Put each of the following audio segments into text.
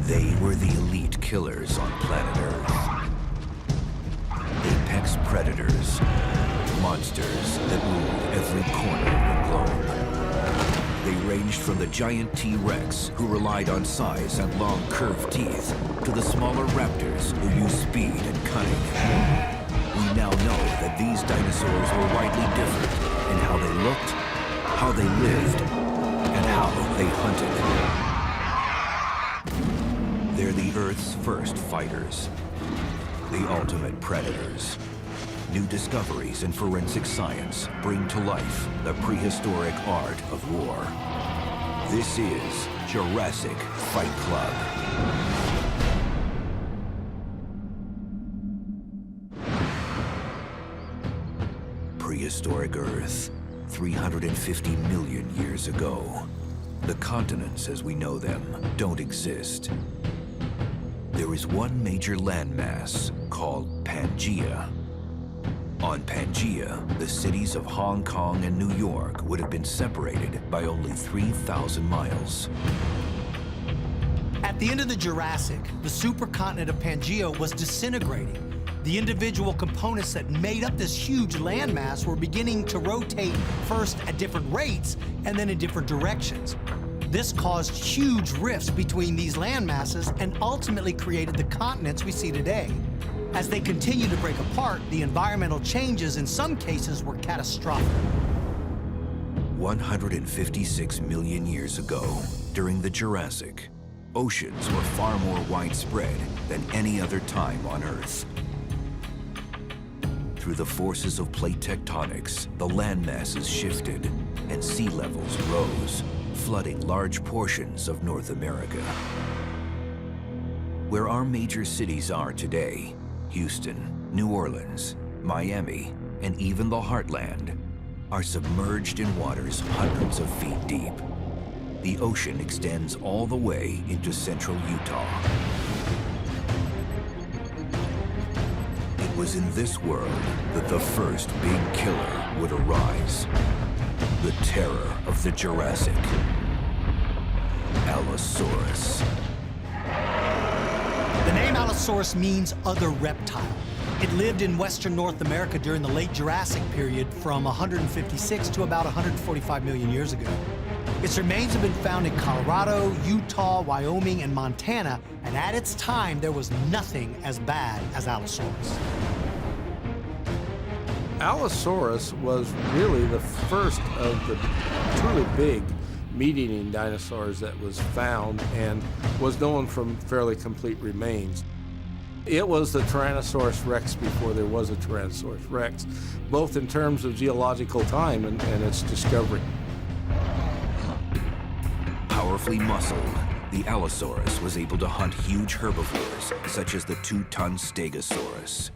They were the elite killers on planet Earth. Apex predators, monsters that ruled every corner of the globe. They ranged from the giant T-Rex, who relied on size and long curved teeth, to the smaller raptors who used speed and cunning. We now know that these dinosaurs were widely different in how they looked, how they lived, and how they hunted. They're the Earth's first fighters, the ultimate predators. New discoveries in forensic science bring to life the prehistoric art of war. This is Jurassic Fight Club. Prehistoric Earth, 350 million years ago. The continents as we know them don't exist. There is one major landmass called Pangaea. On Pangaea, the cities of Hong Kong and New York would have been separated by only 3,000 miles. At the end of the Jurassic, the supercontinent of Pangaea was disintegrating. The individual components that made up this huge landmass were beginning to rotate first at different rates and then in different directions. This caused huge rifts between these landmasses and ultimately created the continents we see today. As they continued to break apart, the environmental changes in some cases were catastrophic. 156 million years ago, during the Jurassic, oceans were far more widespread than any other time on Earth. Through the forces of plate tectonics, the land masses shifted and sea levels rose, flooding large portions of North America. Where our major cities are today, Houston, New Orleans, Miami, and even the Heartland, are submerged in waters hundreds of feet deep. The ocean extends all the way into central Utah. It was in this world that the first big killer would arise. The terror of the Jurassic, Allosaurus. The name Allosaurus means other reptile. It lived in western North America during the late Jurassic period from 156 to about 145 million years ago. Its remains have been found in Colorado, Utah, Wyoming, and Montana, and at its time, there was nothing as bad as Allosaurus. Allosaurus was really the first of the truly big meat-eating dinosaurs that was found and was known from fairly complete remains. It was the Tyrannosaurus rex before there was a Tyrannosaurus rex, both in terms of geological time and its discovery. Powerfully muscled, the Allosaurus was able to hunt huge herbivores such as the 2-ton Stegosaurus.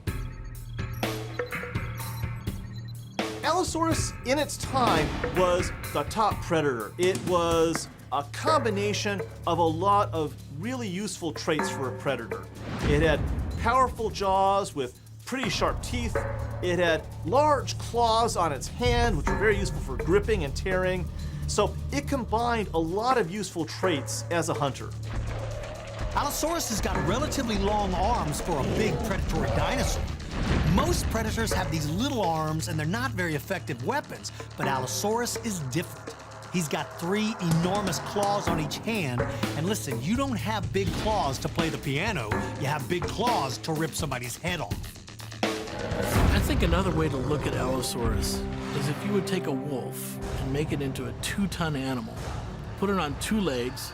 Allosaurus, in its time, was the top predator. It was a combination of a lot of really useful traits for a predator. It had powerful jaws with pretty sharp teeth. It had large claws on its hand, which were very useful for gripping and tearing. So it combined a lot of useful traits as a hunter. Allosaurus has got relatively long arms for a big predatory dinosaur. Most predators have these little arms and they're not very effective weapons, but Allosaurus is different. He's got 3 enormous claws on each hand, and listen, you don't have big claws to play the piano, you have big claws to rip somebody's head off. I think another way to look at Allosaurus is if you would take a wolf and make it into a 2-ton animal, put it on 2 legs,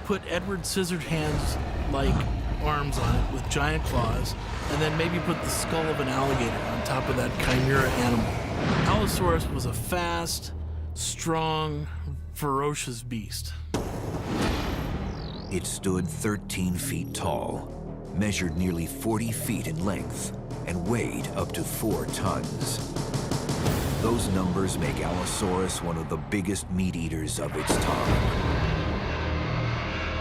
put Edward Scissorhands-like arms on it with giant claws, and then maybe put the skull of an alligator on top of that chimera animal. Allosaurus was a fast, strong, ferocious beast. It stood 13 feet tall, measured nearly 40 feet in length, and weighed up to 4 tons. Those numbers make Allosaurus one of the biggest meat eaters of its time.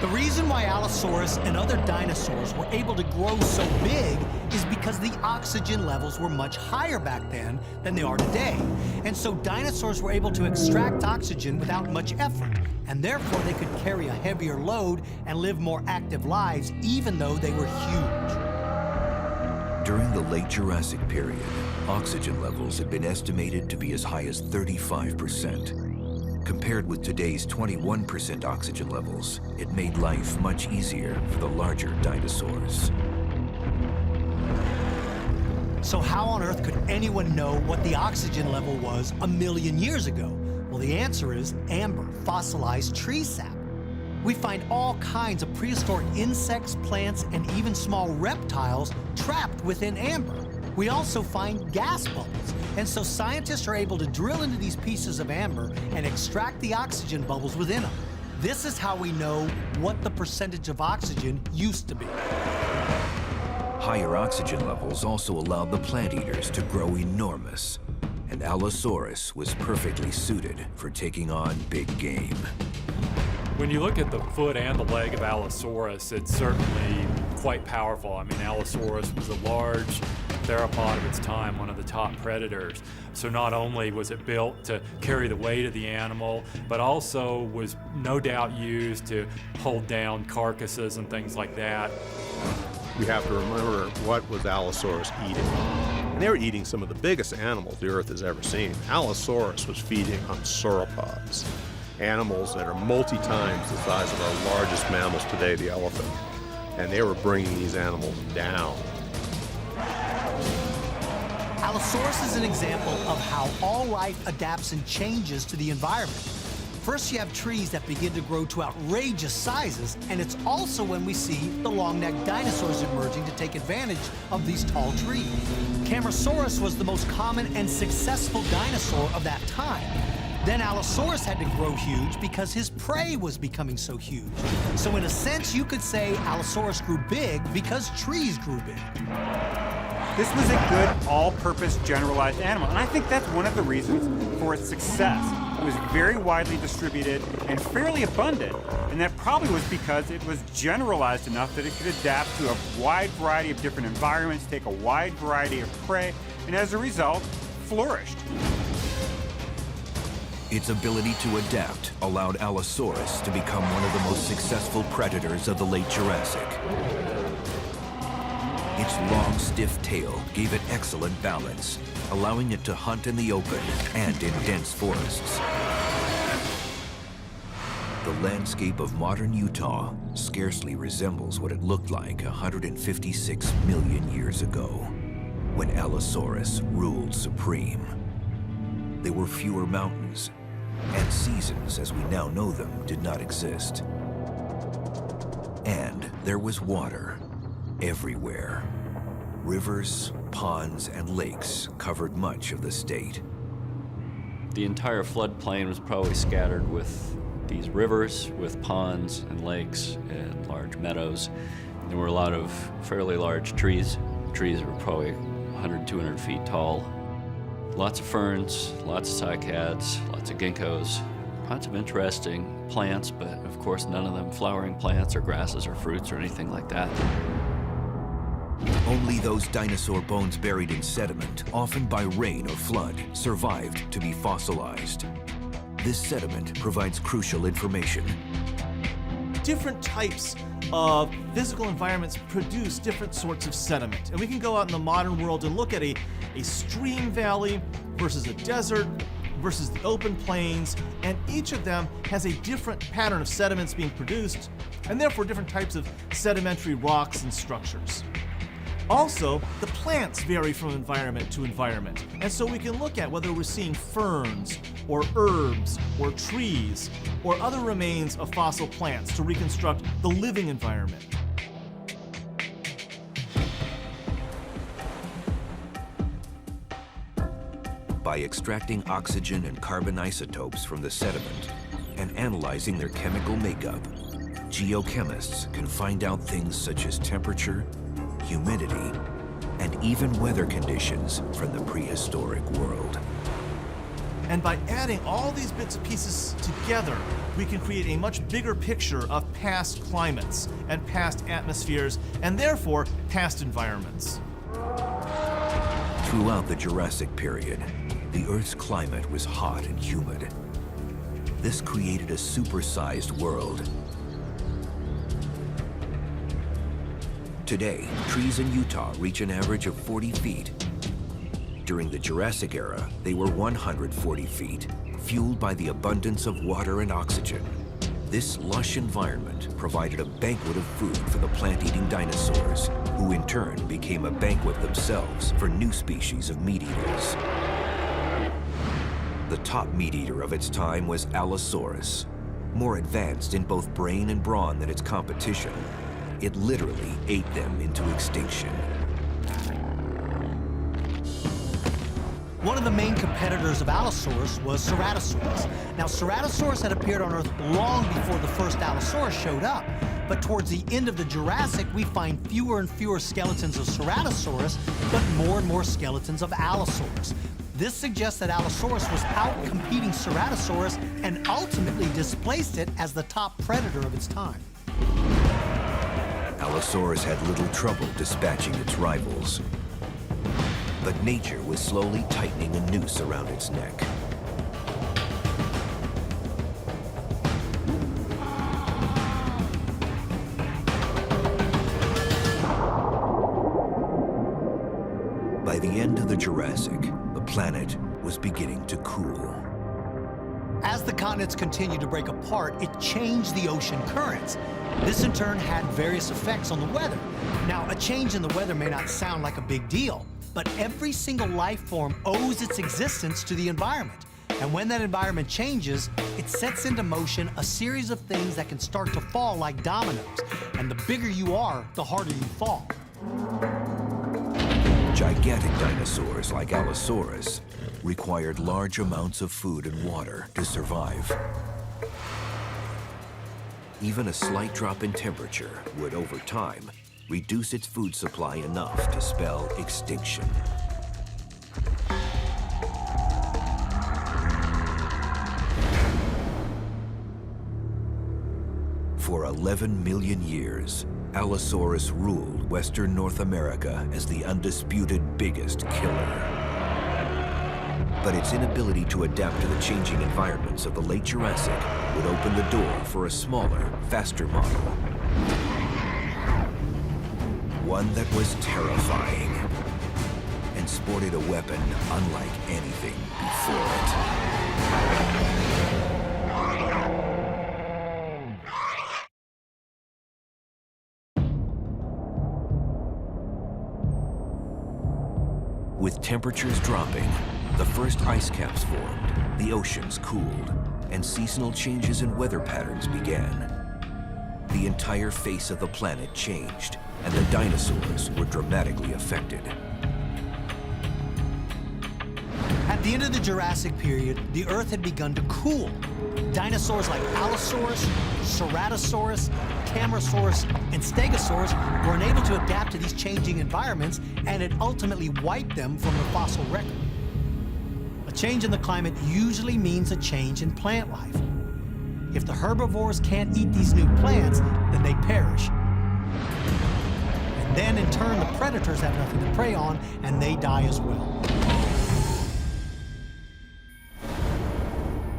The reason why Allosaurus and other dinosaurs were able to grow so big is because the oxygen levels were much higher back then than they are today. And so dinosaurs were able to extract oxygen without much effort, and therefore they could carry a heavier load and live more active lives even though they were huge. During the late Jurassic period, oxygen levels had been estimated to be as high as 35%. Compared with today's 21% oxygen levels, it made life much easier for the larger dinosaurs. So how on earth could anyone know what the oxygen level was a million years ago? Well, the answer is amber, fossilized tree sap. We find all kinds of prehistoric insects, plants, and even small reptiles trapped within amber. We also find gas bubbles, and so scientists are able to drill into these pieces of amber and extract the oxygen bubbles within them. This is how we know what the percentage of oxygen used to be. Higher oxygen levels also allowed the plant eaters to grow enormous, and Allosaurus was perfectly suited for taking on big game. When you look at the foot and the leg of Allosaurus, it's certainly quite powerful. I mean, Allosaurus was a large theropod of its time, one of the top predators. So not only was it built to carry the weight of the animal, but also was no doubt used to hold down carcasses and things like that. You have to remember, what was Allosaurus eating? And they were eating some of the biggest animals the Earth has ever seen. Allosaurus was feeding on sauropods, animals that are multi-times the size of our largest mammals today, the elephant. And they were bringing these animals down. Allosaurus is an example of how all life adapts and changes to the environment. First, you have trees that begin to grow to outrageous sizes, and it's also when we see the long-necked dinosaurs emerging to take advantage of these tall trees. Camarasaurus was the most common and successful dinosaur of that time. Then Allosaurus had to grow huge because his prey was becoming so huge. So in a sense, you could say Allosaurus grew big because trees grew big. This was a good, all-purpose, generalized animal, and I think that's one of the reasons for its success. It was very widely distributed and fairly abundant, and that probably was because it was generalized enough that it could adapt to a wide variety of different environments, take a wide variety of prey, and as a result, flourished. Its ability to adapt allowed Allosaurus to become one of the most successful predators of the late Jurassic. Its long, stiff tail gave it excellent balance, allowing it to hunt in the open and in dense forests. The landscape of modern Utah scarcely resembles what it looked like 156 million years ago, when Allosaurus ruled supreme. There were fewer mountains, and seasons as we now know them did not exist. And there was water everywhere. Rivers, ponds, and lakes covered much of the state. The entire floodplain was probably scattered with these rivers, with ponds and lakes and large meadows. There were a lot of fairly large trees. Trees were probably 100, 200 feet tall. Lots of ferns, lots of cycads, lots of ginkgos, lots of interesting plants, but of course none of them flowering plants or grasses or fruits or anything like that. Only those dinosaur bones buried in sediment, often by rain or flood, survived to be fossilized. This sediment provides crucial information. Different types of physical environments produce different sorts of sediment. And we can go out in the modern world and look at a stream valley versus a desert versus the open plains, and each of them has a different pattern of sediments being produced, and therefore different types of sedimentary rocks and structures. Also, the plants vary from environment to environment, and so we can look at whether we're seeing ferns, or herbs, or trees, or other remains of fossil plants to reconstruct the living environment. By extracting oxygen and carbon isotopes from the sediment and analyzing their chemical makeup, geochemists can find out things such as temperature, humidity, and even weather conditions from the prehistoric world. And by adding all these bits and pieces together, we can create a much bigger picture of past climates and past atmospheres, and therefore past environments. Throughout the Jurassic period, the Earth's climate was hot and humid. This created a supersized world. Today, trees in Utah reach an average of 40 feet. During the Jurassic era, they were 140 feet, fueled by the abundance of water and oxygen. This lush environment provided a banquet of food for the plant-eating dinosaurs, who in turn became a banquet themselves for new species of meat eaters. The top meat eater of its time was Allosaurus. More advanced in both brain and brawn than its competition, it literally ate them into extinction. One of the main competitors of Allosaurus was Ceratosaurus. Now, Ceratosaurus had appeared on Earth long before the first Allosaurus showed up, but towards the end of the Jurassic, we find fewer and fewer skeletons of Ceratosaurus, but more and more skeletons of Allosaurus. This suggests that Allosaurus was out-competing Ceratosaurus and ultimately displaced it as the top predator of its time. Allosaurus had little trouble dispatching its rivals. But nature was slowly tightening a noose around its neck. By the end of the Jurassic, the planet was beginning to cool. As the continents continued to break apart, it changed the ocean currents. This in turn had various effects on the weather. Now, a change in the weather may not sound like a big deal, but every single life form owes its existence to the environment. And when that environment changes, it sets into motion a series of things that can start to fall like dominoes. And the bigger you are, the harder you fall. Gigantic dinosaurs like Allosaurus required large amounts of food and water to survive. Even a slight drop in temperature would, over time, reduce its food supply enough to spell extinction. For 11 million years, Allosaurus ruled Western North America as the undisputed biggest killer. But its inability to adapt to the changing environments of the late Jurassic would open the door for a smaller, faster model. One that was terrifying and sported a weapon unlike anything before it. With temperatures dropping, the first ice caps formed, the oceans cooled, and seasonal changes in weather patterns began. The entire face of the planet changed, and the dinosaurs were dramatically affected. At the end of the Jurassic period, the Earth had begun to cool. Dinosaurs like Allosaurus, Ceratosaurus, Camarasaurus, and Stegosaurus were unable to adapt to these changing environments, and it ultimately wiped them from the fossil record. A change in the climate usually means a change in plant life. If the herbivores can't eat these new plants, then they perish. And then, in turn, the predators have nothing to prey on, and they die as well.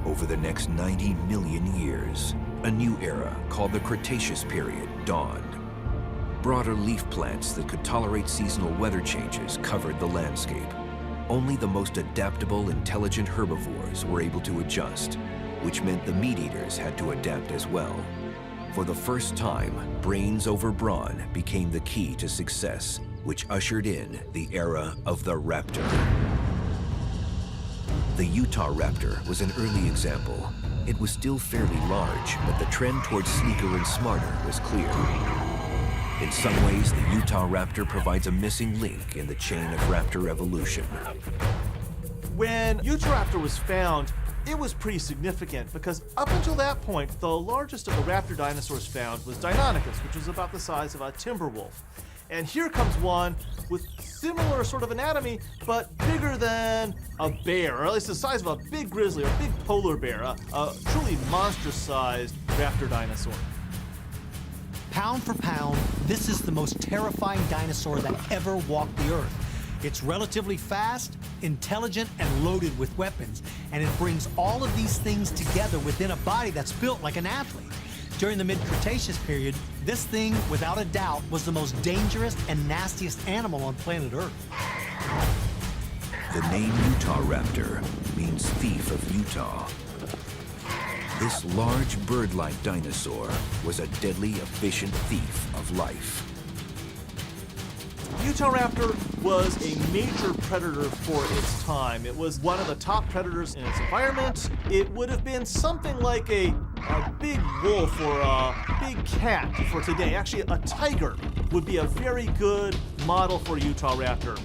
Over the next 90 million years, a new era called the Cretaceous period dawned. Broader leaf plants that could tolerate seasonal weather changes covered the landscape. Only the most adaptable, intelligent herbivores were able to adjust, which meant the meat eaters had to adapt as well. For the first time, brains over brawn became the key to success, which ushered in the era of the raptor. The utahraptor was an early example. It was still fairly large, but the trend towards sleeker and smarter was clear. In some ways, the utahraptor provides a missing link in the chain of raptor evolution. When utahraptor was found, it was pretty significant because up until that point, the largest of the raptor dinosaurs found was Deinonychus, which was about the size of a timber wolf. And here comes one with similar sort of anatomy, but bigger than a bear, or at least the size of a big grizzly or a big polar bear, a truly monstrous-sized raptor dinosaur. Pound for pound, this is the most terrifying dinosaur that ever walked the earth. It's relatively fast, intelligent, and loaded with weapons, and it brings all of these things together within a body that's built like an athlete. During the mid-Cretaceous period, this thing, without a doubt, was the most dangerous and nastiest animal on planet Earth. The name utahraptor means thief of Utah. This large bird-like dinosaur was a deadly, efficient thief of life. Utahraptor was a major predator for its time. It was one of the top predators in its environment. It would have been something like a big wolf or a big cat for today. Actually, a tiger would be a very good model for Utahraptor.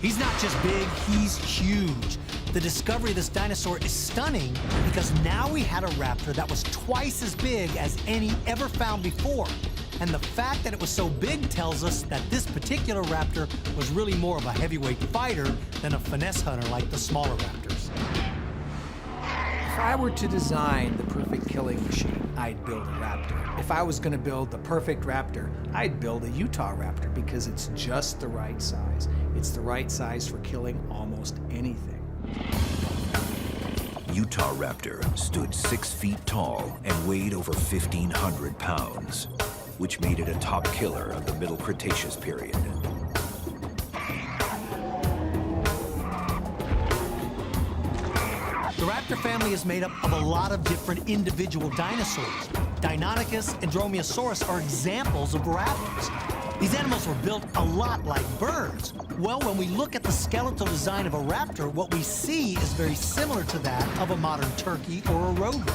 He's not just big, he's huge. The discovery of this dinosaur is stunning because now we had a raptor that was twice as big as any ever found before. And the fact that it was so big tells us that this particular raptor was really more of a heavyweight fighter than a finesse hunter like the smaller raptors. If I were to design the perfect killing machine, I'd build a raptor. If I was going to build the perfect raptor, I'd build a Utahraptor because it's just the right size. It's the right size for killing almost anything. Utahraptor stood 6 feet tall and weighed over 1,500 pounds, which made it a top killer of the Middle Cretaceous period. The raptor family is made up of a lot of different individual dinosaurs. Deinonychus and Dromaeosaurus are examples of raptors. These animals were built a lot like birds. Well, when we look at the skeletal design of a raptor, what we see is very similar to that of a modern turkey or a rodent.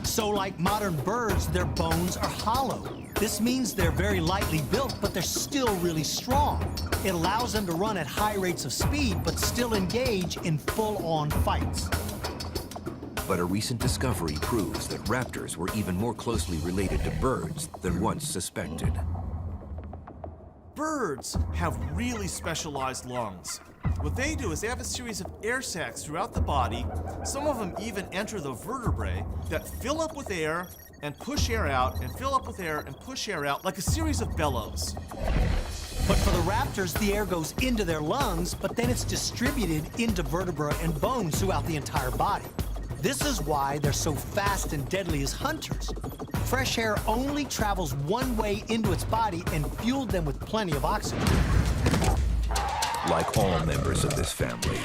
So like modern birds, their bones are hollow. This means they're very lightly built, but they're still really strong. It allows them to run at high rates of speed, but still engage in full-on fights. But a recent discovery proves that raptors were even more closely related to birds than once suspected. Birds have really specialized lungs. What they do is they have a series of air sacs throughout the body. Some of them even enter the vertebrae that fill up with air and push air out, and fill up with air and push air out, like a series of bellows. But for the raptors, the air goes into their lungs, but then it's distributed into vertebrae and bones throughout the entire body. This is why they're so fast and deadly as hunters. Fresh air only travels one way into its body and fueled them with plenty of oxygen. Like all members of this family,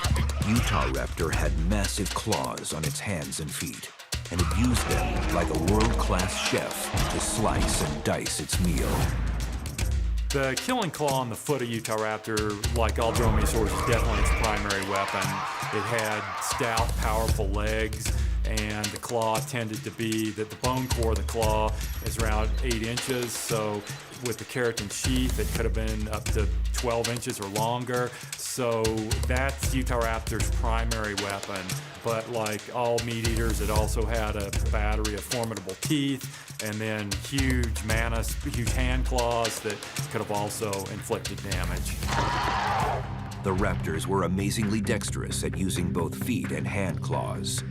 Utahraptor had massive claws on its hands and feet, and it used them like a world-class chef to slice and dice its meal. The killing claw on the foot of Utahraptor, like all Dromaeosaurus, is definitely its primary weapon. It had stout, powerful legs, and the claw tended to be that the bone core of the claw is around 8 inches, so with the keratin sheath, it could have been up to 12 inches or longer. So that's Utahraptor's primary weapon. But like all meat eaters, it also had a battery of formidable teeth, and then huge hand claws that could have also inflicted damage. The raptors were amazingly dexterous at using both feet and hand claws.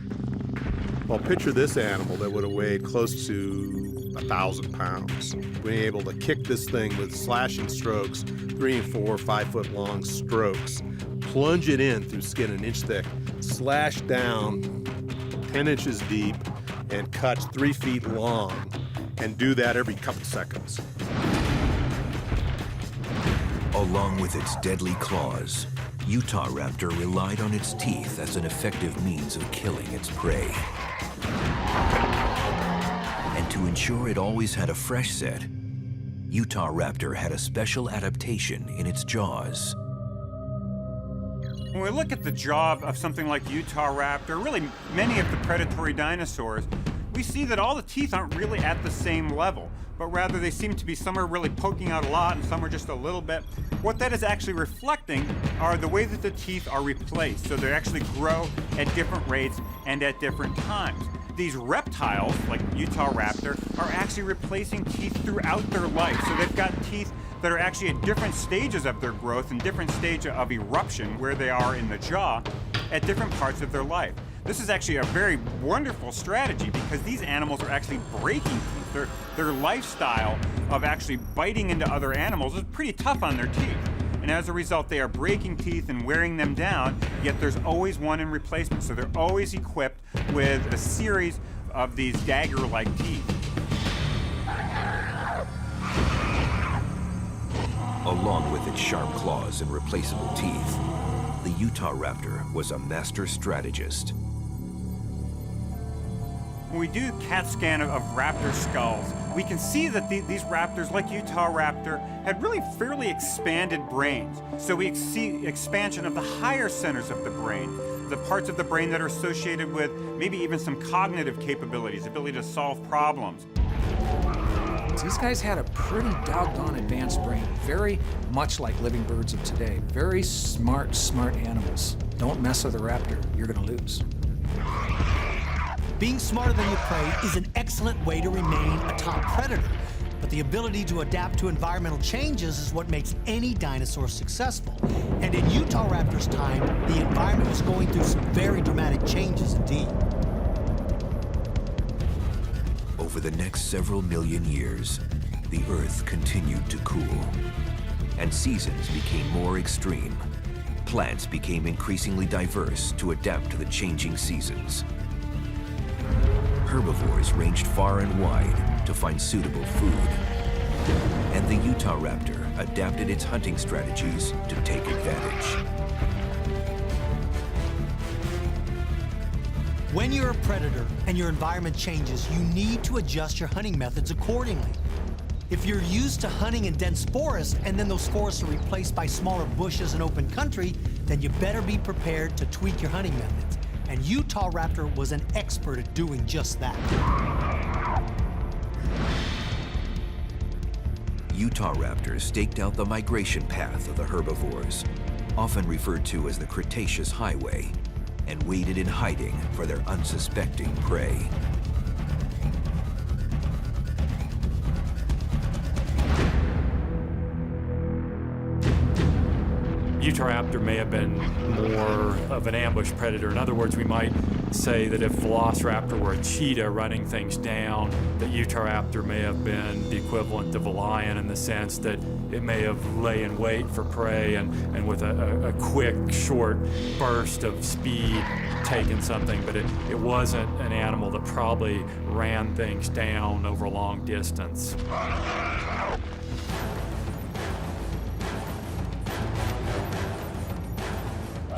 Well, picture this animal that would have weighed close to 1,000 pounds. Being able to kick this thing with slashing strokes, 3 and 4, 5 foot long strokes, plunge it in through skin an inch thick, slash down 10 inches deep, and cut 3 feet long, and do that every couple seconds. Along with its deadly claws, Utahraptor relied on its teeth as an effective means of killing its prey. And to ensure it always had a fresh set, Utahraptor had a special adaptation in its jaws. When we look at the jaw of something like Utahraptor, really many of the predatory dinosaurs, we see that all the teeth aren't really at the same level, but rather they seem to be some are really poking out a lot and some are just a little bit. What that is actually reflecting are the way that the teeth are replaced, so they actually grow at different rates and at different times. These reptiles, like Utahraptor, are actually replacing teeth throughout their life, so they've got teeth that are actually at different stages of their growth and different stage of eruption, where they are in the jaw, at different parts of their life. This is actually a very wonderful strategy because these animals are actually breaking teeth. Their lifestyle of actually biting into other animals is pretty tough on their teeth. And as a result, they are breaking teeth and wearing them down, yet there's always one in replacement. So they're always equipped with a series of these dagger-like teeth. Along with its sharp claws and replaceable teeth, the utahraptor was a master strategist. When we do CAT scan of raptor skulls, we can see that these raptors, like utahraptor, had really fairly expanded brains. So we see expansion of the higher centers of the brain, the parts of the brain that are associated with maybe even some cognitive capabilities, ability to solve problems. These guys had a pretty doggone advanced brain, very much like living birds of today. Very smart animals. Don't mess with a raptor, you're gonna lose. Being smarter than your prey is an excellent way to remain a top predator, but the ability to adapt to environmental changes is what makes any dinosaur successful. And in utahraptor's time, the environment was going through some very dramatic changes indeed. Over the next several million years, the Earth continued to cool, and seasons became more extreme. Plants became increasingly diverse to adapt to the changing seasons. Herbivores ranged far and wide to find suitable food, and the utahraptor adapted its hunting strategies to take advantage. When you're a predator and your environment changes, you need to adjust your hunting methods accordingly. If you're used to hunting in dense forests and then those forests are replaced by smaller bushes and open country, then you better be prepared to tweak your hunting methods. And utahraptor was an expert at doing just that. Utahraptors staked out the migration path of the herbivores, often referred to as the Cretaceous Highway, and waited in hiding for their unsuspecting prey. Utahraptor may have been more of an ambush predator. In other words, we might say that if Velociraptor were a cheetah running things down, that Utahraptor may have been the equivalent of a lion in the sense that it may have lay in wait for prey and with a quick, short burst of speed taken something, but it wasn't an animal that probably ran things down over a long distance.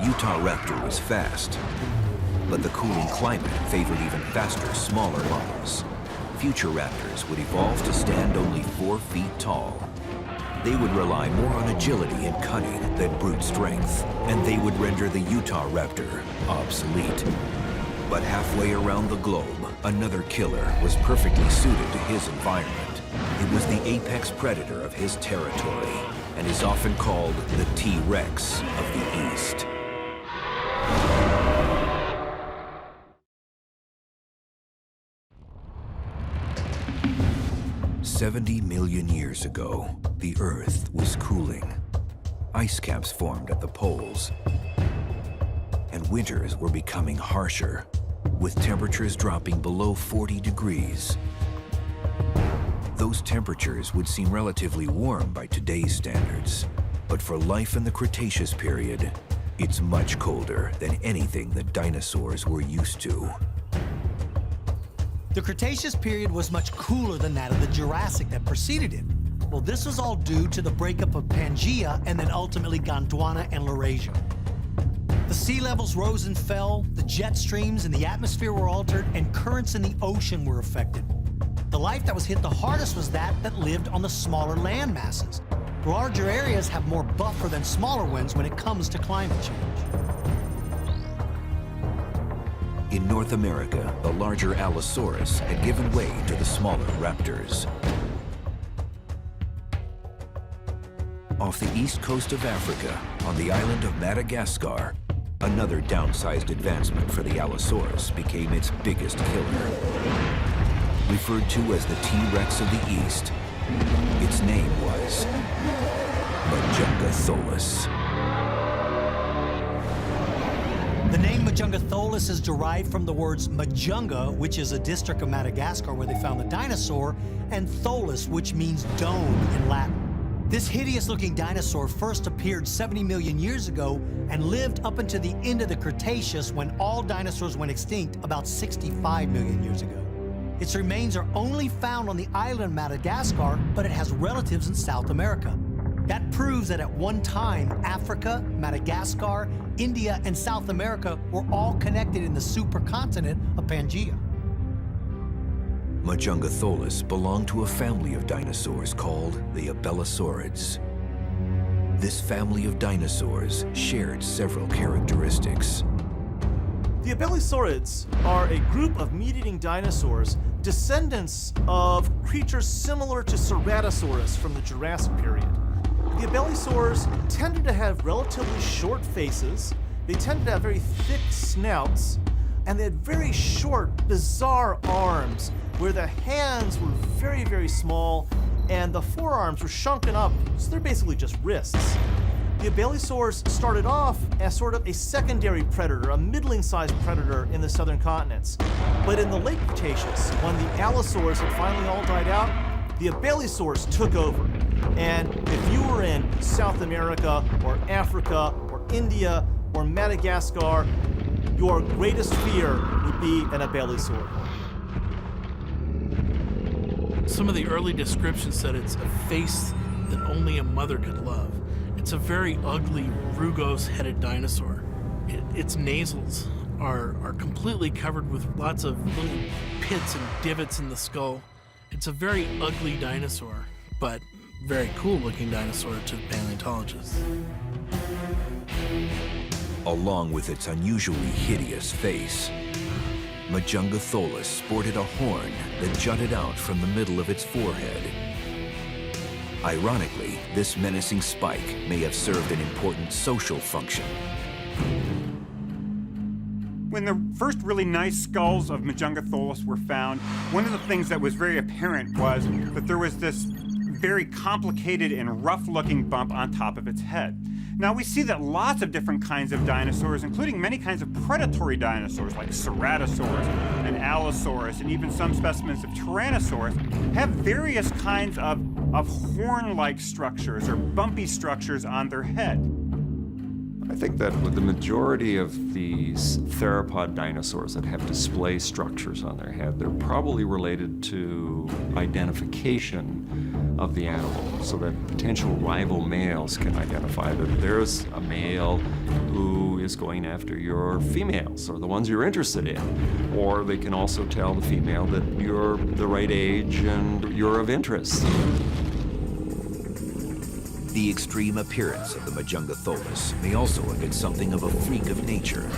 Utahraptor was fast, but the cooling climate favored even faster, smaller models. Future raptors would evolve to stand only 4 feet tall. They would rely more on agility and cunning than brute strength, and they would render the utahraptor obsolete. But halfway around the globe, another killer was perfectly suited to his environment. It was the apex predator of his territory, and is often called the T-Rex of the East. 70 million years ago, the Earth was cooling. Ice caps formed at the poles, and winters were becoming harsher, with temperatures dropping below 40 degrees. Those temperatures would seem relatively warm by today's standards, but for life in the Cretaceous period, it's much colder than anything the dinosaurs were used to. The Cretaceous period was much cooler than that of the Jurassic that preceded it. Well, this was all due to the breakup of Pangaea and then ultimately Gondwana and Laurasia. The sea levels rose and fell, the jet streams in the atmosphere were altered, and currents in the ocean were affected. The life that was hit the hardest was that lived on the smaller land masses. Larger areas have more buffer than smaller ones when it comes to climate change. In North America, the larger allosaurus had given way to the smaller raptors. Off the east coast of Africa, on the island of Madagascar, another downsized advancement for the allosaurus became its biggest killer. Referred to as the T-Rex of the East, Its name was Majungatholus. The name Majungatholus is derived from the words Majunga, which is a district of Madagascar where they found the dinosaur, and tholus, which means dome in Latin. This hideous-looking dinosaur first appeared 70 million years ago and lived up until the end of the Cretaceous, when all dinosaurs went extinct about 65 million years ago. Its remains are only found on the island Madagascar, but it has relatives in South America. That proves that at one time, Africa, Madagascar, India, and South America were all connected in the supercontinent of Pangaea. Majungatholus belonged to a family of dinosaurs called the albertosaurus. This family of dinosaurs shared several characteristics. The albertosaurids are a group of meat-eating dinosaurs, descendants of creatures similar to ceratosaurus from the Jurassic period. The albertosaurs tended to have relatively short faces, they tended to have very thick snouts, and they had very short, bizarre arms, where the hands were very, very small, and the forearms were shrunken up, so they're basically just wrists. The albertosaurs started off as sort of a secondary predator, a middling-sized predator in the southern continents. But in the late Cretaceous, when the allosaurs had finally all died out, the albertosaurs took over. And if you were in South America or Africa or India or Madagascar, your greatest fear would be an albertosaur. Some of the early descriptions said it's a face that only a mother could love. It's a very ugly, rugose-headed dinosaur. Its nasals are completely covered with lots of little pits and divots in the skull. It's a very ugly dinosaur, but very cool-looking dinosaur to paleontologists. Along with its unusually hideous face, Majungatholus sported a horn that jutted out from the middle of its forehead. Ironically, this menacing spike may have served an important social function. When the first really nice skulls of Majungatholus were found, one of the things that was very apparent was that there was this very complicated and rough-looking bump on top of its head. Now, we see that lots of different kinds of dinosaurs, including many kinds of predatory dinosaurs like ceratosaurus and allosaurus, and even some specimens of tyrannosaurus, have various kinds of horn-like structures or bumpy structures on their head. I think that with the majority of these theropod dinosaurs that have display structures on their head, they're probably related to identification of the animal, so that potential rival males can identify that there's a male who is going after your females, or the ones you're interested in. Or they can also tell the female that you're the right age and you're of interest. The extreme appearance of the Majungatholus may also have been something of a freak of nature.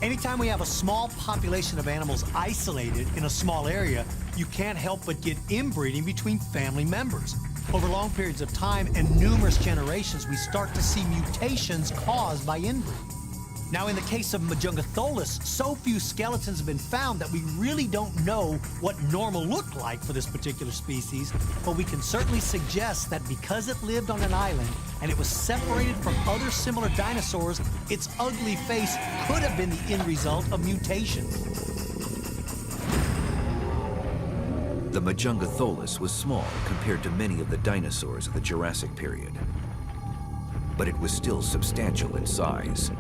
Anytime we have a small population of animals isolated in a small area, you can't help but get inbreeding between family members. Over long periods of time and numerous generations, we start to see mutations caused by inbreeding. Now, in the case of Majungatholus, so few skeletons have been found that we really don't know what normal looked like for this particular species, but we can certainly suggest that because it lived on an island and it was separated from other similar dinosaurs, its ugly face could have been the end result of mutation. The Majungatholus was small compared to many of the dinosaurs of the Jurassic period, but it was still substantial in size.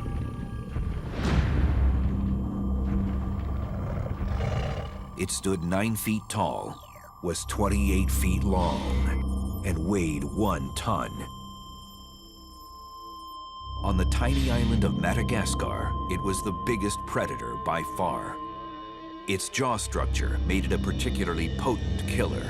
It stood 9 feet tall, was 28 feet long, and weighed 1 ton. On the tiny island of Madagascar, it was the biggest predator by far. Its jaw structure made it a particularly potent killer.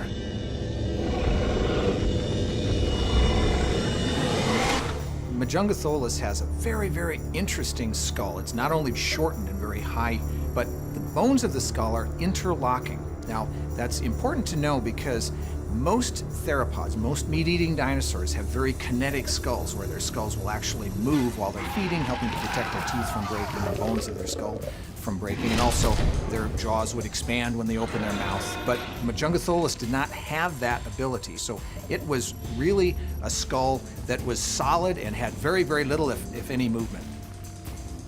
Majungatholus has a very, very interesting skull. It's not only shortened and very high, but the bones of the skull are interlocking. Now, that's important to know because most theropods, most meat-eating dinosaurs have very kinetic skulls where their skulls will actually move while they're feeding, helping to protect their teeth from breaking the bones of their skull. from breaking, and also their jaws would expand when they opened their mouth. But majungatholus did not have that ability, so it was really a skull that was solid and had very, very little, if any, movement.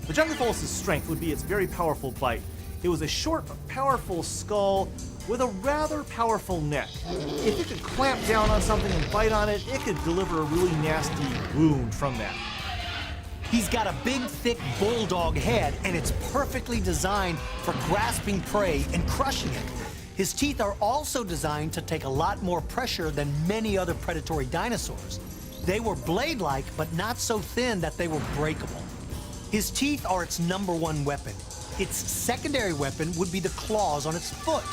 Majungatholus' strength would be its very powerful bite. It was a short but powerful skull with a rather powerful neck. If it could clamp down on something and bite on it, it could deliver a really nasty wound from that. He's got a big, thick bulldog head, and it's perfectly designed for grasping prey and crushing it. His teeth are also designed to take a lot more pressure than many other predatory dinosaurs. They were blade-like, but not so thin that they were breakable. His teeth are its #1 weapon. Its secondary weapon would be the claws on its foot.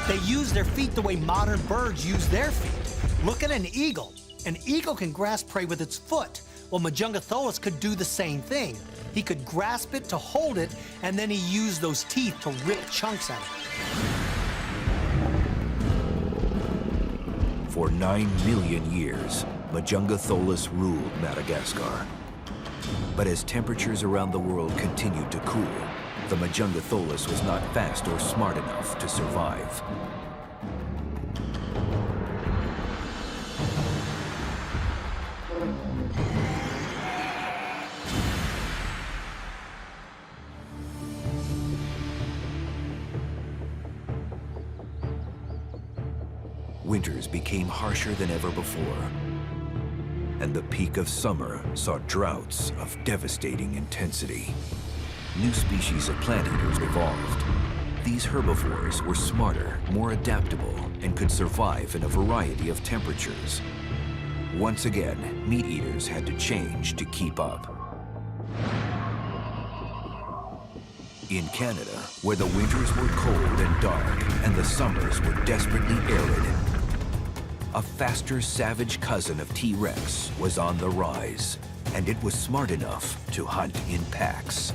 They use their feet the way modern birds use their feet. Look at an eagle. An eagle can grasp prey with its foot. Well, Majungatholus could do the same thing. He could grasp it to hold it, and then he used those teeth to rip chunks out of it. For 9 million years, Majungatholus ruled Madagascar. But as temperatures around the world continued to cool, the Majungatholus was not fast or smart enough to survive. Winters became harsher than ever before, and the peak of summer saw droughts of devastating intensity. New species of plant eaters evolved. These herbivores were smarter, more adaptable, and could survive in a variety of temperatures. Once again, meat eaters had to change to keep up. In Canada, where the winters were cold and dark and the summers were desperately arid, a faster, savage cousin of T-Rex was on the rise, and it was smart enough to hunt in packs.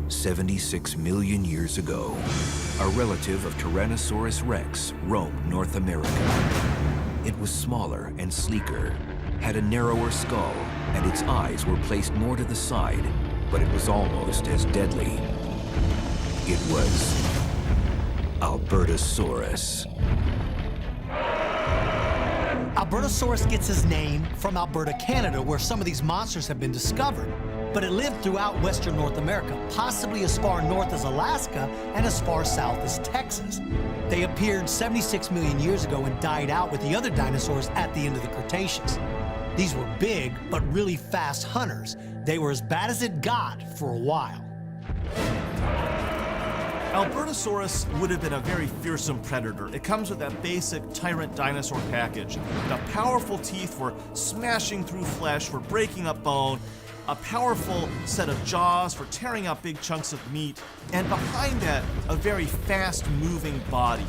"76 million years ago, a relative of Tyrannosaurus rex roamed North America. It was smaller and sleeker, had a narrower skull, and its eyes were placed more to the side, but it was almost as deadly. It was Albertosaurus." Albertosaurus gets his name from Alberta, Canada, where some of these monsters have been discovered. But it lived throughout western North America, possibly as far north as Alaska and as far south as Texas. They appeared 76 million years ago and died out with the other dinosaurs at the end of the Cretaceous. These were big, but really fast hunters. They were as bad as it got for a while. Albertosaurus would have been a very fearsome predator. It comes with that basic tyrant dinosaur package. The powerful teeth for smashing through flesh, for breaking up bone, a powerful set of jaws for tearing out big chunks of meat, and behind that, a very fast-moving body.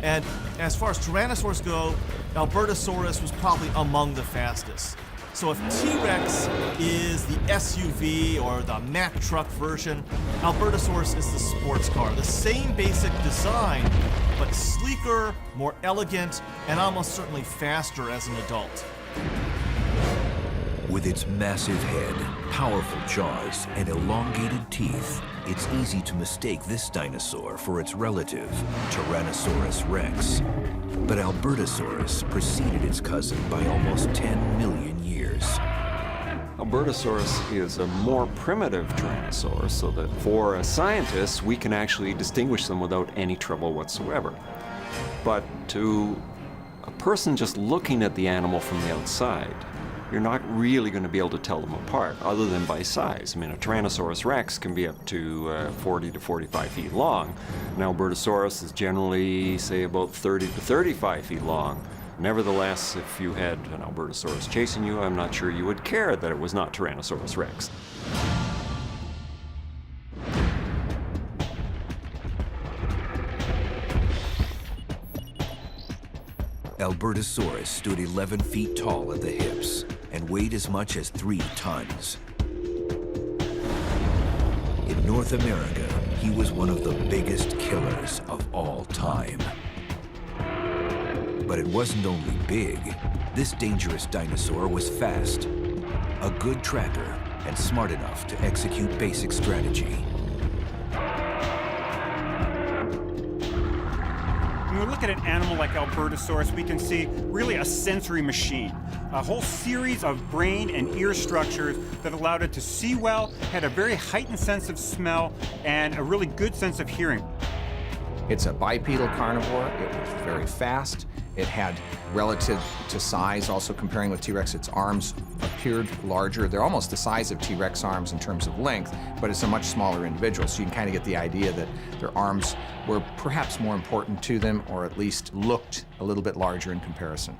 And as far as Tyrannosaurs go, Albertosaurus was probably among the fastest. So if T-Rex is the SUV or the Mack truck version, Albertosaurus is the sports car. The same basic design, but sleeker, more elegant, and almost certainly faster as an adult. With its massive head, powerful jaws, and elongated teeth, it's easy to mistake this dinosaur for its relative, Tyrannosaurus rex. But Albertosaurus preceded its cousin by almost 10 million years. Albertosaurus is a more primitive Tyrannosaurus, so that for scientists, we can actually distinguish them without any trouble whatsoever. But to a person just looking at the animal from the outside, you're not really going to be able to tell them apart, other than by size. I mean, a Tyrannosaurus rex can be up to 40 to 45 feet long. An Albertosaurus is generally, say, about 30 to 35 feet long. Nevertheless, if you had an Albertosaurus chasing you, I'm not sure you would care that it was not Tyrannosaurus rex. Albertosaurus stood 11 feet tall at the hips and and weighed as much as 3 tons. In North America, he was one of the biggest killers of all time. But it wasn't only big. This dangerous dinosaur was fast, a good tracker, and smart enough to execute basic strategy. When we look at an animal like albertosaurus, we can see really a sensory machine, a whole series of brain and ear structures that allowed it to see well, had a very heightened sense of smell, and a really good sense of hearing. It's a bipedal carnivore. It was very fast. It had, relative to size, also comparing with T-Rex, its arms appeared larger. They're almost the size of T-Rex arms in terms of length, but it's a much smaller individual. So you can kind of get the idea that their arms were perhaps more important to them, or at least looked a little bit larger in comparison.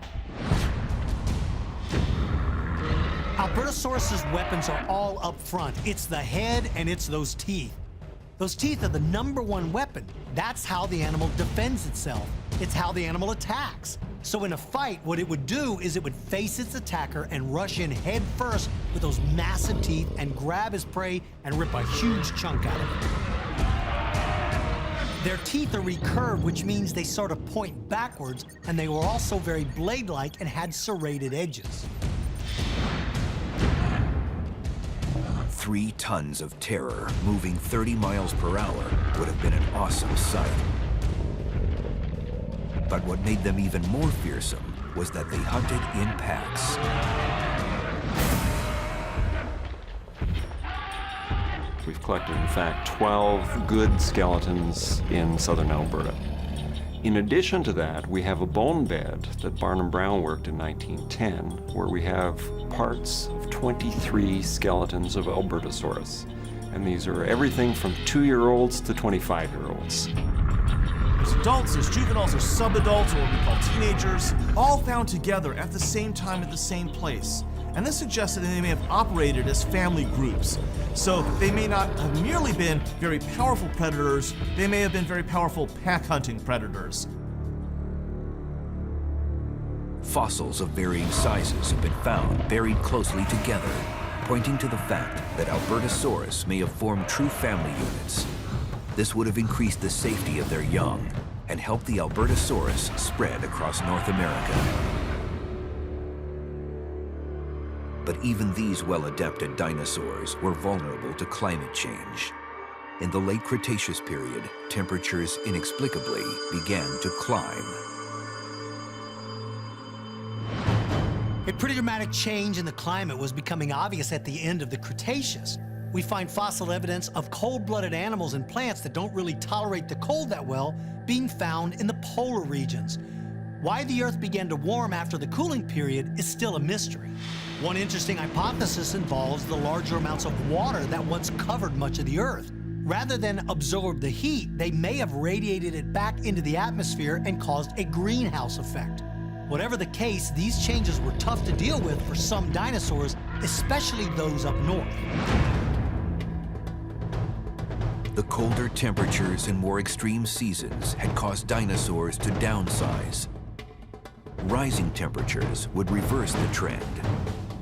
Albertosaurus's weapons are all up front. It's the head and it's those teeth. Those teeth are the #1 weapon. That's how the animal defends itself. It's how the animal attacks. So in a fight, what it would do is it would face its attacker and rush in head first with those massive teeth and grab his prey and rip a huge chunk out of it. Their teeth are recurved, which means they sort of point backwards, and they were also very blade-like and had serrated edges. 3 tons of terror moving 30 miles per hour would have been an awesome sight. But what made them even more fearsome was that they hunted in packs. We've collected, in fact, 12 good skeletons in southern Alberta. In addition to that, we have a bone bed that Barnum Brown worked in 1910, where we have parts of 23 skeletons of Albertosaurus. And these are everything from 2-year-olds to 25-year-olds. There's adults, there's juveniles, there's subadults, or what we call teenagers, all found together at the same time at the same place. And this suggests that they may have operated as family groups. So they may not have merely been very powerful predators, they may have been very powerful pack-hunting predators. Fossils of varying sizes have been found buried closely together, pointing to the fact that Albertosaurus may have formed true family units. This would have increased the safety of their young and helped the Albertosaurus spread across North America. But even these well-adapted dinosaurs were vulnerable to climate change. In the late Cretaceous period, temperatures inexplicably began to climb. A pretty dramatic change in the climate was becoming obvious at the end of the Cretaceous. We find fossil evidence of cold-blooded animals and plants that don't really tolerate the cold that well being found in the polar regions. Why the Earth began to warm after the cooling period is still a mystery. One interesting hypothesis involves the larger amounts of water that once covered much of the Earth. Rather than absorb the heat, they may have radiated it back into the atmosphere and caused a greenhouse effect. Whatever the case, these changes were tough to deal with for some dinosaurs, especially those up north. The colder temperatures and more extreme seasons had caused dinosaurs to downsize. Rising temperatures would reverse the trend,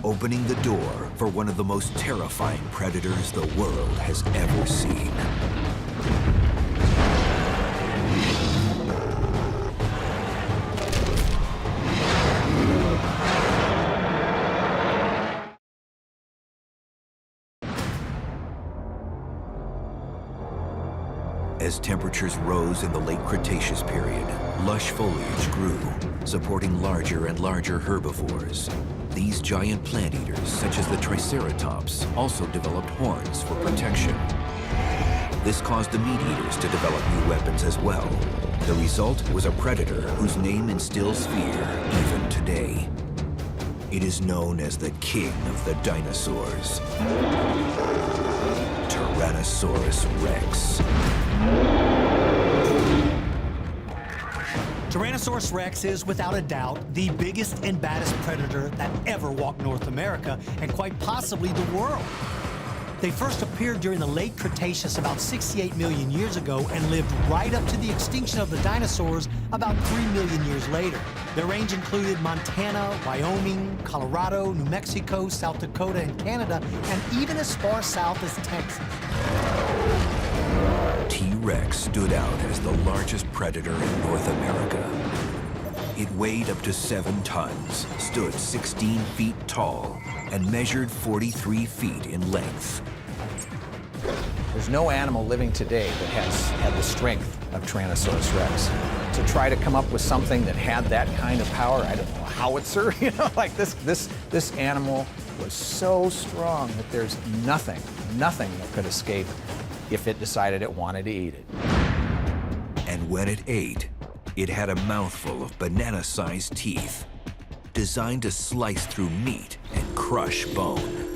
opening the door for one of the most terrifying predators the world has ever seen. As temperatures rose in the late Cretaceous period, lush foliage grew, supporting larger and larger herbivores. These giant plant eaters, such as the Triceratops, also developed horns for protection. This caused the meat eaters to develop new weapons as well. The result was a predator whose name instills fear even today. It is known as the king of the dinosaurs, Tyrannosaurus Rex. Tyrannosaurus Rex is, without a doubt, the biggest and baddest predator that ever walked North America, and quite possibly the world. They first appeared during the late Cretaceous about 68 million years ago and lived right up to the extinction of the dinosaurs about 3 million years later. Their range included Montana, Wyoming, Colorado, New Mexico, South Dakota, and Canada, and even as far south as Texas. T-Rex stood out as the largest predator in North America. It weighed up to 7 tons, stood 16 feet tall, and measured 43 feet in length. There's no animal living today that has had the strength of Tyrannosaurus rex. To try to come up with something that had that kind of power, I don't know, a howitzer, you know, like this animal was so strong that there's nothing that could escape if it decided it wanted to eat it. And when it ate, it had a mouthful of banana-sized teeth, designed to slice through meat and crush bone.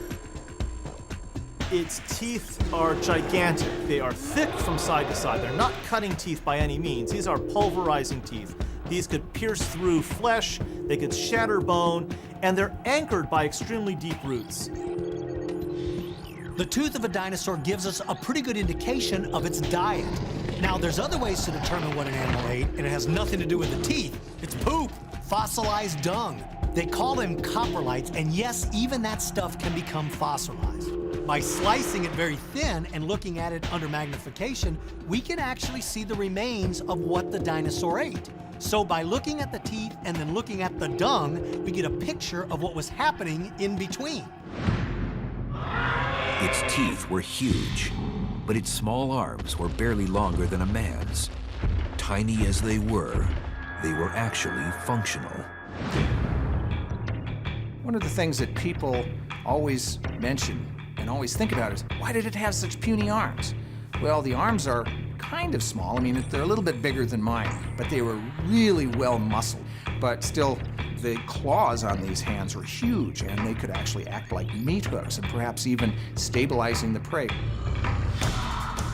Its teeth are gigantic. They are thick from side to side. They're not cutting teeth by any means. These are pulverizing teeth. These could pierce through flesh, they could shatter bone, and they're anchored by extremely deep roots. The tooth of a dinosaur gives us a pretty good indication of its diet. Now, there's other ways to determine what an animal ate, and it has nothing to do with the teeth. It's poop, fossilized dung. They call them coprolites, and yes, even that stuff can become fossilized. By slicing it very thin and looking at it under magnification, we can actually see the remains of what the dinosaur ate. So by looking at the teeth and then looking at the dung, we get a picture of what was happening in between. Its teeth were huge, but its small arms were barely longer than a man's. Tiny as they were actually functional. One of the things that people always mention and always think about is, why did it have such puny arms? Well, the arms are kind of small. I mean, they're a little bit bigger than mine, but they were really well muscled. But still, the claws on these hands were huge, and they could actually act like meat hooks and perhaps even stabilizing the prey.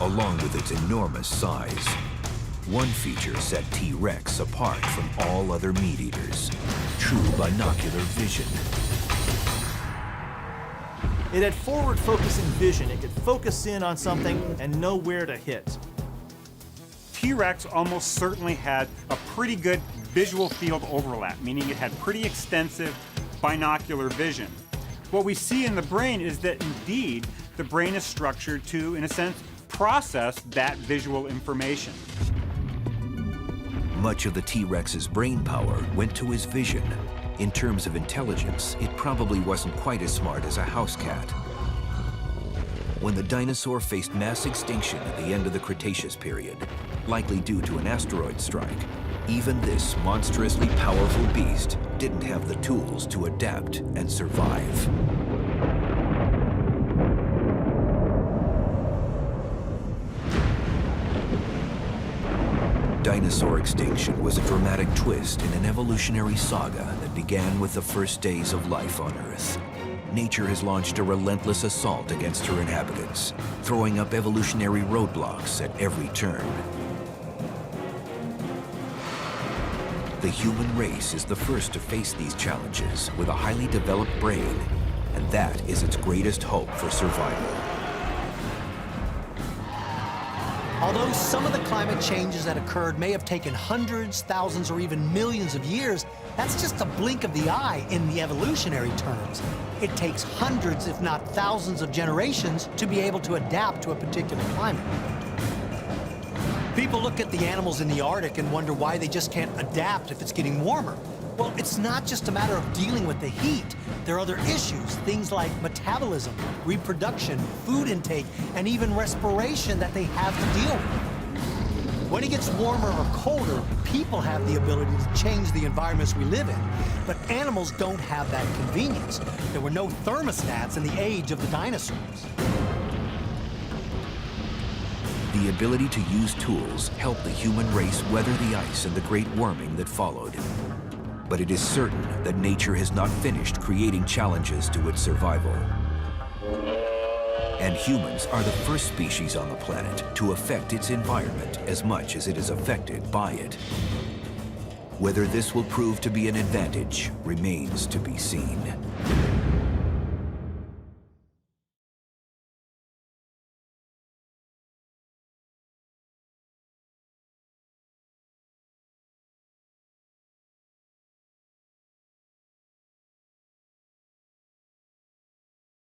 Along with its enormous size, one feature set T-Rex apart from all other meat eaters: true binocular vision. It had forward-focusing vision. It could focus in on something and know where to hit. T-Rex almost certainly had a pretty good visual field overlap, meaning it had pretty extensive binocular vision. What we see in the brain is that indeed the brain is structured to, in a sense, process that visual information. Much of the T-Rex's brain power went to his vision. In terms of intelligence, it probably wasn't quite as smart as a house cat. When the dinosaur faced mass extinction at the end of the Cretaceous period, likely due to an asteroid strike, even this monstrously powerful beast didn't have the tools to adapt and survive. Dinosaur extinction was a dramatic twist in an evolutionary saga that began with the first days of life on Earth. Nature has launched a relentless assault against her inhabitants, throwing up evolutionary roadblocks at every turn. The human race is the first to face these challenges with a highly developed brain, and that is its greatest hope for survival. Although some of the climate changes that occurred may have taken hundreds, thousands, or even millions of years, that's just a blink of the eye in the evolutionary terms. It takes hundreds, if not thousands, of generations to be able to adapt to a particular climate. People look at the animals in the Arctic and wonder why they just can't adapt if it's getting warmer. Well, it's not just a matter of dealing with the heat. There are other issues, things like metabolism, reproduction, food intake, and even respiration that they have to deal with. When it gets warmer or colder, people have the ability to change the environments we live in, but animals don't have that convenience. There were no thermostats in the age of the dinosaurs. The ability to use tools helped the human race weather the ice and the great warming that followed. But it is certain that nature has not finished creating challenges to its survival. And humans are the first species on the planet to affect its environment as much as it is affected by it. Whether this will prove to be an advantage remains to be seen.